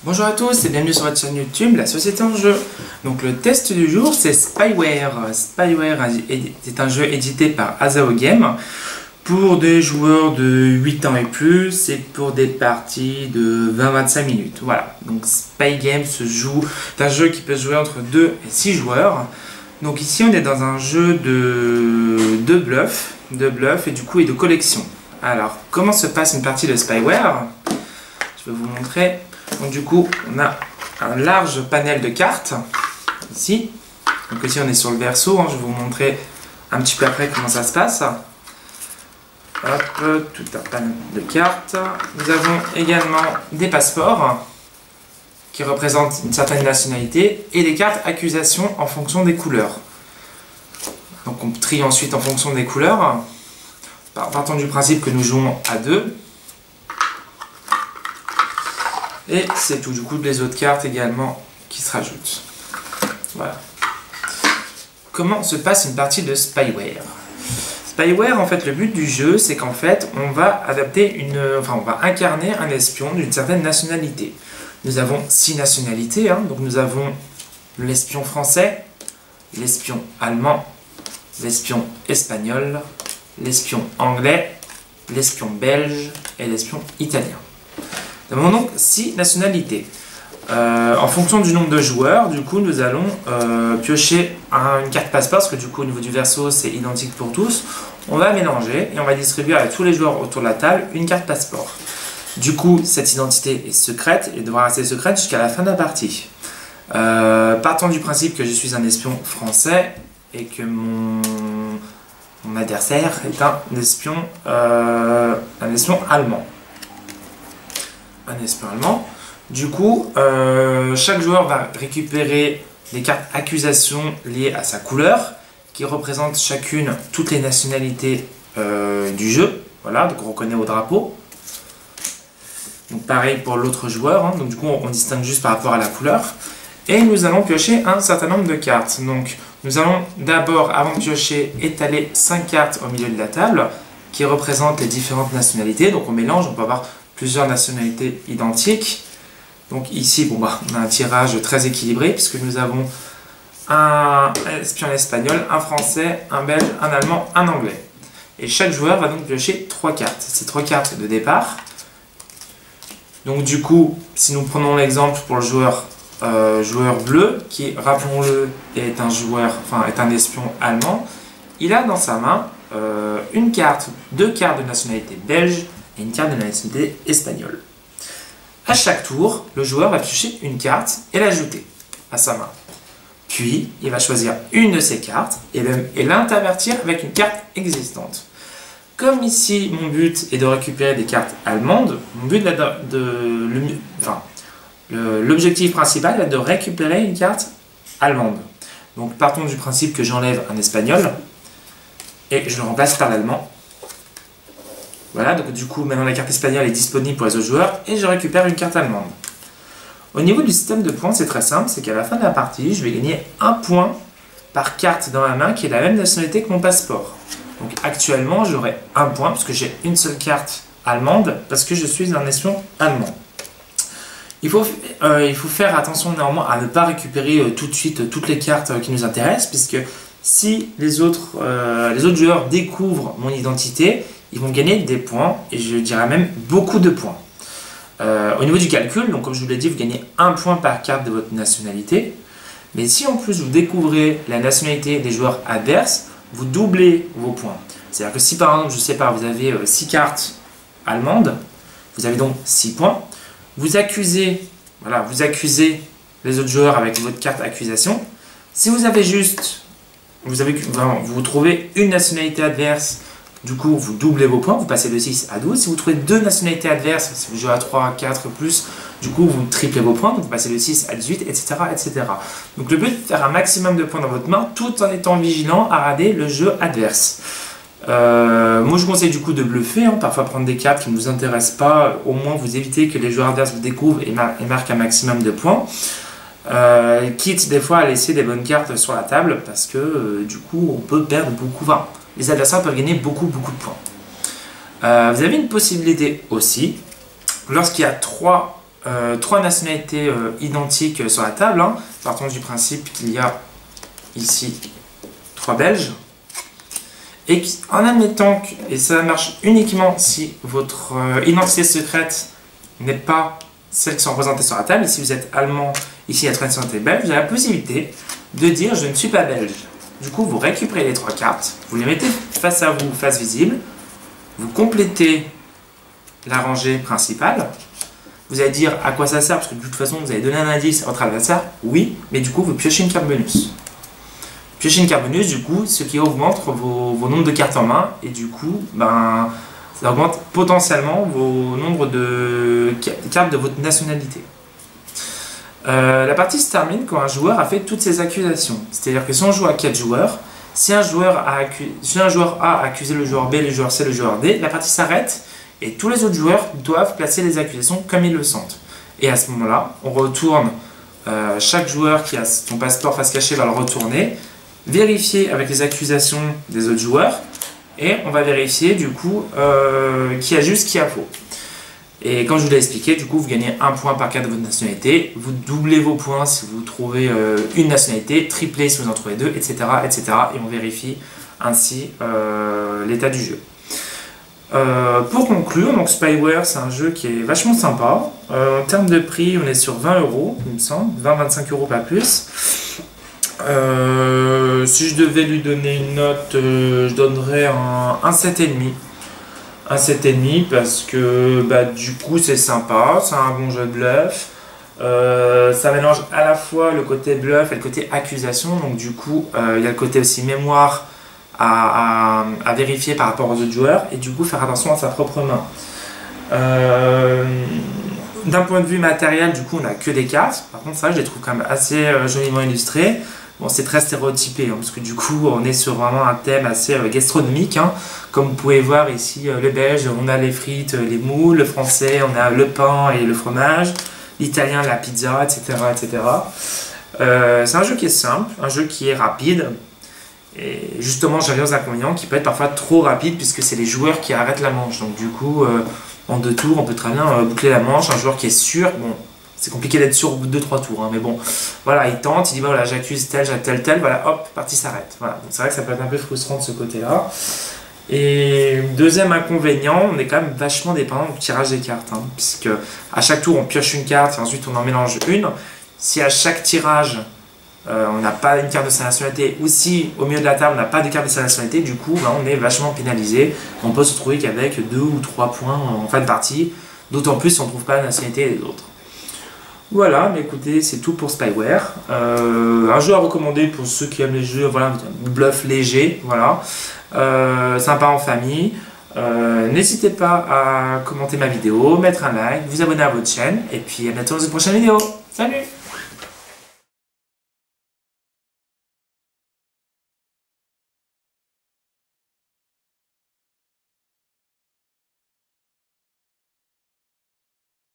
Bonjour à tous et bienvenue sur votre chaîne YouTube, la société en jeu. Donc le test du jour c'est Spyware. Spyware est un jeu édité par Azao Game pour des joueurs de 8 ans et plus et pour des parties de 20-25 minutes. Voilà, donc Spy Game c'est un jeu qui peut se jouer entre 2 et 6 joueurs. Donc ici on est dans un jeu de bluff et du coup et de collection. Alors comment se passe une partie de Spyware? Je vais vous montrer. Donc du coup, on a un large panel de cartes, ici. Donc ici, on est sur le verso, je vais vous montrer un petit peu après comment ça se passe. Hop, tout un panel de cartes. Nous avons également des passeports qui représentent une certaine nationalité et des cartes accusations en fonction des couleurs. Donc on trie ensuite en fonction des couleurs. Partons du principe que nous jouons à 2. Et c'est tout, du coup, les autres cartes également qui se rajoutent. Voilà. Comment se passe une partie de Spyware? Spyware, en fait, le but du jeu, c'est qu'en fait, on va on va incarner un espion d'une certaine nationalité. Nous avons 6 nationalités, donc nous avons l'espion français, l'espion allemand, l'espion espagnol, l'espion anglais, l'espion belge et l'espion italien. Nous avons donc 6 nationalités. En fonction du nombre de joueurs, du coup, nous allons piocher une carte passeport, parce que du coup, au niveau du verso, c'est identique pour tous. On va mélanger et on va distribuer à tous les joueurs autour de la table une carte passeport. Du coup, cette identité est secrète et devra rester secrète jusqu'à la fin de la partie. Partons du principe que je suis un espion français et que mon adversaire est un espion allemand. Un espion allemand. Du coup, chaque joueur va récupérer des cartes accusations liées à sa couleur, qui représentent chacune toutes les nationalités du jeu. Voilà, donc on reconnaît au drapeau. Donc pareil pour l'autre joueur, donc du coup on distingue juste par rapport à la couleur. Et nous allons piocher un certain nombre de cartes. Donc nous allons d'abord, avant de piocher, étaler 5 cartes au milieu de la table, qui représentent les différentes nationalités. Donc on mélange, on peut avoir plusieurs nationalités identiques. Donc ici, on a un tirage très équilibré puisque nous avons un espion espagnol, un français, un belge, un allemand, un anglais. Et chaque joueur va donc piocher 3 cartes. Ces 3 cartes de départ. Donc du coup, si nous prenons l'exemple pour le joueur bleu, qui, rappelons-le, est un espion allemand, il a dans sa main deux cartes de nationalité belge et une carte de nationalité espagnole. À chaque tour, le joueur va piocher une carte et l'ajouter à sa main. Puis, il va choisir une de ces cartes et l'intervertir avec une carte existante. Comme ici, mon but est de récupérer des cartes allemandes, l'objectif principal est de récupérer une carte allemande. Donc, partons du principe que j'enlève un espagnol et je le remplace par l'allemand. Voilà, donc du coup, maintenant la carte espagnole est disponible pour les autres joueurs et je récupère une carte allemande. Au niveau du système de points, c'est très simple, c'est qu'à la fin de la partie, je vais gagner 1 point par carte dans la main qui est de la même nationalité que mon passeport. Donc actuellement, j'aurai 1 point parce que j'ai une seule carte allemande parce que je suis un espion allemand. Il faut faire attention néanmoins à ne pas récupérer tout de suite toutes les cartes qui nous intéressent, puisque si les autres joueurs découvrent mon identité, ils vont gagner des points, et je dirais même beaucoup de points. Au niveau du calcul, donc comme je vous l'ai dit, vous gagnez 1 point par carte de votre nationalité. Mais si en plus vous découvrez la nationalité des joueurs adverses, vous doublez vos points. C'est-à-dire que si par exemple, je sais pas, vous avez 6 cartes allemandes, vous avez donc 6 points, vous accusez les autres joueurs avec votre carte accusation. Si vous avez vous trouvez une nationalité adverse, du coup, vous doublez vos points, vous passez de 6 à 12. Si vous trouvez 2 nationalités adverses, si vous jouez à 3, 4 plus, du coup, vous triplez vos points, donc vous passez de 6 à 18, etc., etc. Donc le but est de faire un maximum de points dans votre main, tout en étant vigilant à rater le jeu adverse. Moi, je conseille du coup de bluffer, parfois prendre des cartes qui ne vous intéressent pas, au moins vous évitez que les joueurs adverses vous découvrent et marquent un maximum de points. Quitte des fois à laisser des bonnes cartes sur la table, parce que du coup, on peut perdre beaucoup. Les adversaires peuvent gagner beaucoup de points. Vous avez une possibilité aussi, lorsqu'il y a 3 3 nationalités identiques sur la table. Hein. Partons du principe qu'il y a ici 3 Belges. Et en admettant que, et ça marche uniquement si votre identité secrète n'est pas celles qui sont représentées sur la table. Et si vous êtes allemand, ici il y a 3 nationalités belges, vous avez la possibilité de dire je ne suis pas belge. Du coup, vous récupérez les 3 cartes, vous les mettez face à vous, face visible, vous complétez la rangée principale. Vous allez dire à quoi ça sert, parce que de toute façon, vous avez donné un indice à votre adversaire. Oui, mais du coup, vous piochez une carte bonus. Piochez une carte bonus, du coup, ce qui augmente vos nombres de cartes en main, et du coup, ben, ça augmente potentiellement vos nombres de cartes de votre nationalité. La partie se termine quand un joueur a fait toutes ses accusations. C'est-à-dire que si on joue à 4 joueurs, si un joueur A a accusé le joueur B, le joueur C, le joueur D, la partie s'arrête et tous les autres joueurs doivent placer les accusations comme ils le sentent. Et à ce moment-là, on retourne, chaque joueur qui a son passeport face cachée va le retourner, vérifier avec les accusations des autres joueurs, et on va vérifier du coup qui a juste, qui a faux. Et comme je vous l'ai expliqué, du coup vous gagnez 1 point par carte de votre nationalité, vous doublez vos points si vous trouvez une nationalité, triplez si vous en trouvez 2, etc. etc. et on vérifie ainsi l'état du jeu. Pour conclure, donc Spyware c'est un jeu qui est vachement sympa. En termes de prix, on est sur 20 €, il me semble, 20-25 €, pas plus. Si je devais lui donner une note, je donnerais un 7,5. Un 7,5 parce que bah, du coup c'est sympa, c'est un bon jeu de bluff. Ça mélange à la fois le côté bluff et le côté accusation. Donc du coup il y a le côté aussi mémoire à vérifier par rapport aux autres joueurs. Et du coup faire attention à sa propre main. D'un point de vue matériel, du coup on n'a que des cartes. Par contre ça je les trouve quand même assez joliment illustrées. Bon, c'est très stéréotypé, hein, parce que du coup, on est sur vraiment un thème assez gastronomique. Hein. Comme vous pouvez voir ici, le belge, on a les frites, les moules, le français, on a le pain et le fromage, l'italien, la pizza, etc. etc. C'est un jeu qui est simple, un jeu qui est rapide. Et justement, j'avais aux inconvénients qui peut être parfois trop rapide, puisque c'est les joueurs qui arrêtent la manche. Donc du coup, en 2 tours, on peut très bien boucler la manche. Un joueur qui est sûr, bon, c'est compliqué d'être sûr au bout de 2-3 tours, hein, mais bon, voilà, il tente, il dit voilà, j'accuse tel, voilà, hop, partie s'arrête. Voilà, donc c'est vrai que ça peut être un peu frustrant de ce côté-là. Et deuxième inconvénient, on est quand même vachement dépendant du tirage des cartes, hein, puisque à chaque tour on pioche une carte et ensuite on en mélange une. Si à chaque tirage on n'a pas une carte de sa nationalité, ou si au milieu de la table on n'a pas de carte de sa nationalité, du coup ben, on est vachement pénalisé. On peut se retrouver qu'avec 2 ou 3 points en fin de partie, d'autant plus si on ne trouve pas la nationalité des autres. Voilà, mais écoutez, c'est tout pour Spyware. Un jeu à recommander pour ceux qui aiment les jeux, voilà, bluff léger, voilà. Sympa en famille. N'hésitez pas à commenter ma vidéo, mettre un like, vous abonner à votre chaîne, et puis à bientôt dans une prochaine vidéo. Salut!